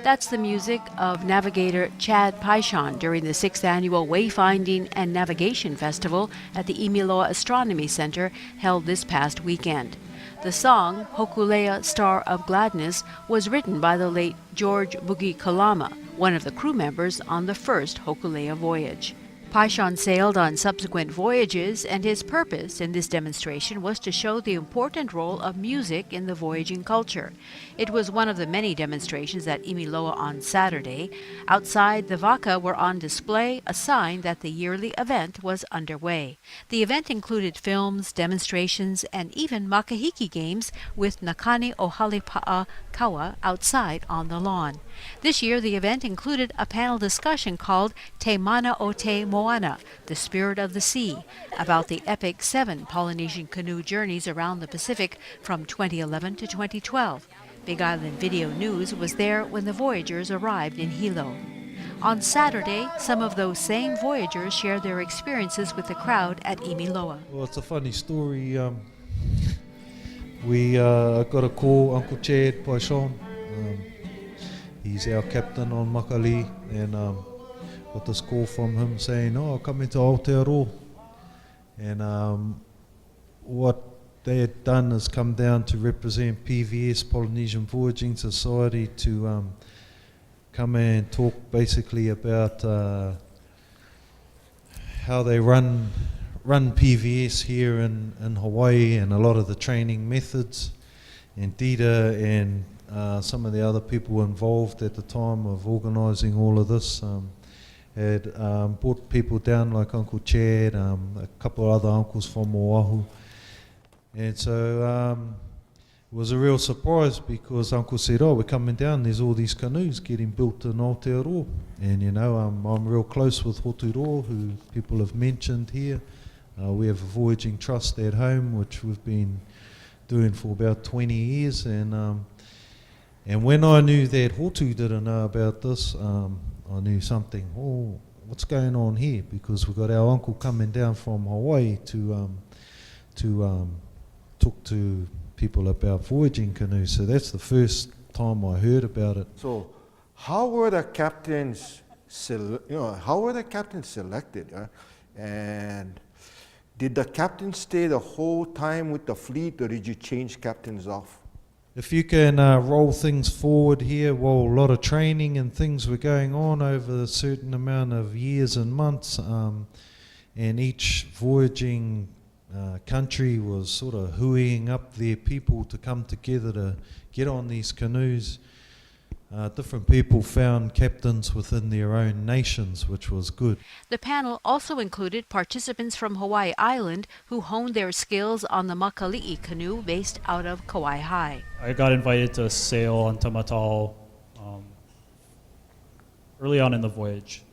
That's the music of navigator Chad Paishon during the 6th annual Wayfinding and Navigation Festival at the Imiloa Astronomy Center held this past weekend. The song, Hokulea, Star of Gladness, was written by the late George Boogie Kalama, one of the crew members on the first Hokulea voyage. Paishon sailed on subsequent voyages, and his purpose in this demonstration was to show the important role of music in the voyaging culture. It was one of the many demonstrations at Imiloa on Saturday. Outside, the waka were on display, a sign that the yearly event was underway. The event included films, demonstrations, and even makahiki games with Nakani o Halipa'a Kawa outside on the lawn. This year, the event included a panel discussion called Te Mana o Te Moana, the Spirit of the Sea, about the epic 7 Polynesian canoe journeys around the Pacific from 2011 to 2012. Big Island Video News was there when the voyagers arrived in HILO. On Saturday, some of those same voyagers shared their experiences with the crowd at Imiloa. Well, it's a funny story. We got a call, Uncle Chad Paishon. He's our captain on Makali, and got this call from him saying, "Oh, come into Aotearoa." And what they had done is come down to represent PVS, Polynesian Voyaging Society, to come and talk basically about how they run PVS here in Hawaii, and a lot of the training methods, and Dita and some of the other people involved at the time of organising all of this had brought people down like Uncle Chad, a couple of other uncles from Oahu. And so it was a real surprise, because Uncle said, "Oh, we're coming down, there's all these canoes getting built in Aotearoa." And you know, I'm real close with Hoturoa, who people have mentioned here. We have a voyaging trust at home, which we've been doing for about 20 years. And when I knew that Hotu didn't know about this, I knew something, what's going on here? Because we've got our uncle coming down from Hawaii to talk to people about voyaging canoes. So that's the first time I heard about it. So how were the captains selected? And did the captain stay the whole time with the fleet, or did you change captains off? If you can roll things forward here, well, a lot of training and things were going on over a certain amount of years and months, and each voyaging country was sort of hooing up their people to come together to get on these canoes. Different people found captains within their own nations, which was good. The panel also included participants from Hawaii Island who honed their skills on the Makali'i canoe based out of Kauai High. I got invited to sail on Tamatau early on in the voyage.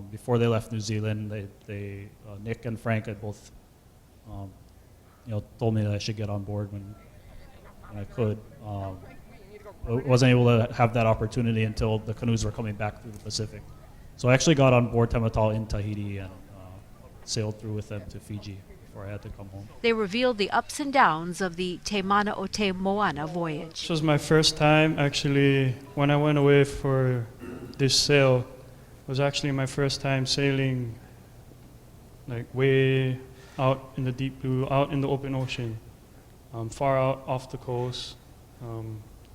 Before they left New Zealand, they Nick and Frank had both told me that I should get on board when I could. I wasn't able to have that opportunity until the canoes were coming back through the Pacific. So I actually got on board Tamatau in Tahiti and sailed through with them to Fiji before I had to come home. They revealed the ups and downs of the Te Mana o Te Moana voyage. This was my first time, actually, when I went away for this sail. It was actually my first time sailing like way out in the deep blue, out in the open ocean, far out off the coast.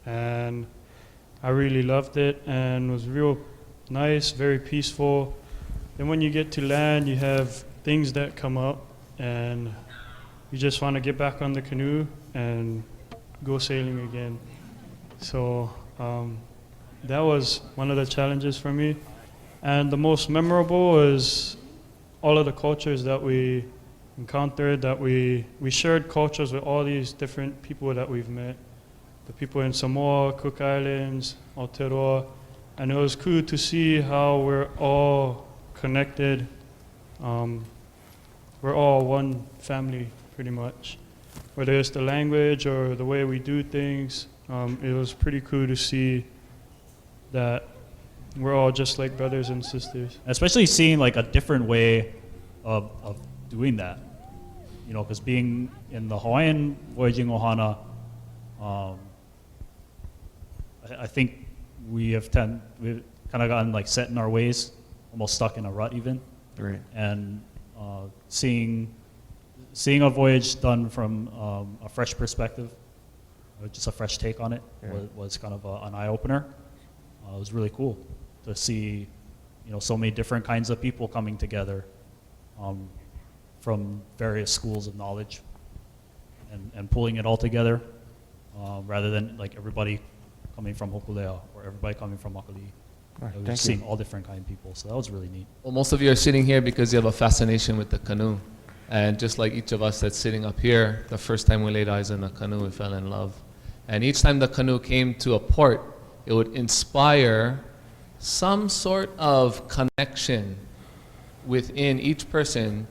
And I really loved it, and it was real nice, very peaceful. Then when you get to land, you have things that come up, and you just want to get back on the canoe and go sailing again. So that was one of the challenges for me. And the most memorable was all of the cultures that we encountered, that we shared cultures with all these different people that we've met. The people in Samoa, Cook Islands, Aotearoa, and it was cool to see how we're all connected. We're all one family, pretty much. whether it's the language or the way we do things. It was pretty cool to see that we're all just like brothers and sisters. Especially seeing like a different way of doing that, you know, because being in the Hawaiian voyaging ohana, I think we've kind of gotten like set in our ways, almost stuck in a rut even. Right. And seeing a voyage done from a fresh perspective, just a fresh take on it, was kind of an eye opener. It was really cool to see, you know, so many different kinds of people coming together from various schools of knowledge and pulling it all together rather than like everybody coming from Hokulea or everybody coming from Makali. Right, We're thank seeing you. all different kind of people, so that was really neat. Well, most of you are sitting here because you have a fascination with the canoe. And just like each of us that's sitting up here, the first time we laid eyes on a canoe, we fell in love. And each time the canoe came to a port, it would inspire some sort of connection within each person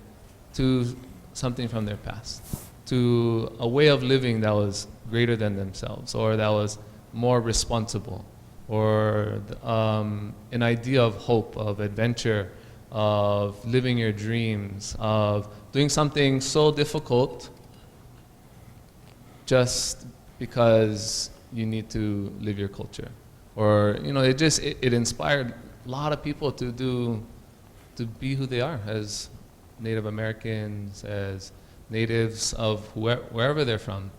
to something from their past, to a way of living that was greater than themselves, or that was more responsible, or an idea of hope, of adventure, of living your dreams, of doing something so difficult just because you need to live your culture. Or, you know, it inspired a lot of people to be who they are as Native Americans, as natives of wherever they're from.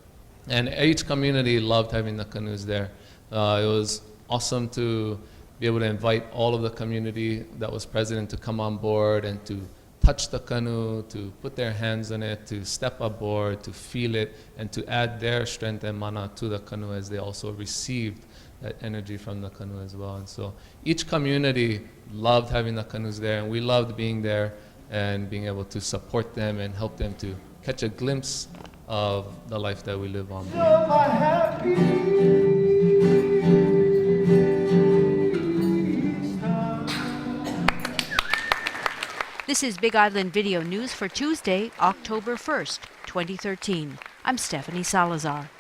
And each community loved having the canoes there. It was awesome to be able to invite all of the community that was present to come on board and to touch the canoe, to put their hands on it, to step aboard, to feel it, and to add their strength and mana to the canoe as they also received that energy from the canoe as well. And so each community loved having the canoes there, and we loved being there and being able to support them and help them to catch a glimpse of the life that we live on board. This is Big Island Video News for Tuesday, October 1st, 2013. I'm Stephanie Salazar.